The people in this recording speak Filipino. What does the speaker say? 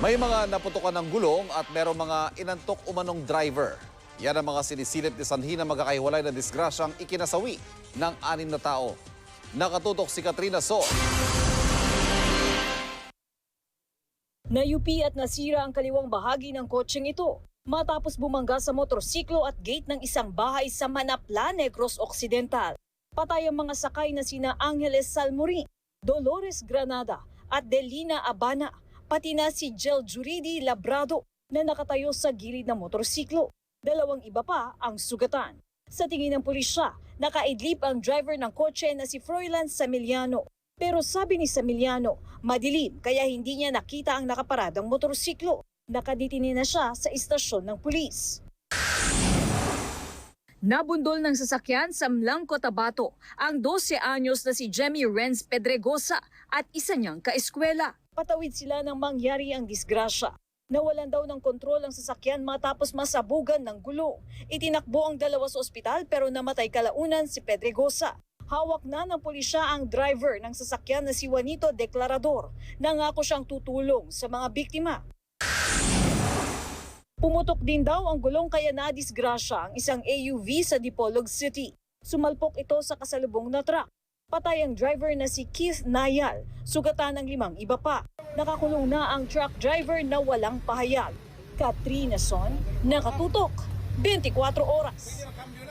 May mga naputukan ng gulong at merong mga inantok umanong driver. Yan ang mga sinisilip ni Sanhi na magkakahiwalay na disgrasyang ikinasawi ng 6 na tao. Nakatutok si Katrina So. Nayupi at nasira ang kaliwang bahagi ng kotseng ito matapos bumangga sa motorsiklo at gate ng isang bahay sa Manapla, Negros Occidental. Patay ang mga sakay na sina Angeles Salmorin, Dolores Granada at Delina Abana, pati na si Jel Juridi Labrado na nakatayo sa gilid ng motorsiklo. 2 iba pa ang sugatan. Sa tingin ng pulisya, nakaidlip ang driver ng kotse na si Froilan Samiliano. Pero sabi ni Samiliano, madilim kaya hindi niya nakita ang nakaparadang motorsiklo. Nakadetine na siya sa istasyon ng pulis. Nabundol ng sasakyan sa Mlang, Cotabato ang 12 anyos na si Jemmy Renz Pedregosa at isa niyang kaeskwela. Patawid sila nang mangyari ang disgrasya. Nawalan daw ng kontrol ang sasakyan matapos masabugan ng gulong. Itinakbo ang 2 sa ospital pero namatay kalaunan si Pedregosa. Hawak na ng pulisya ang driver ng sasakyan na si Juanito Declarador. Nangako siyang tutulong sa mga biktima. Pumutok din daw ang gulong kaya nadisgrasya ang isang AUV sa Dipolog City. Sumalpok ito sa kasalubong na truck. Patay ang driver na si Keith Nayal, sugatan ng 5 iba pa. Nakakulong na ang truck driver na walang pahayag. Katrina Son, Nakatutok, 24 oras.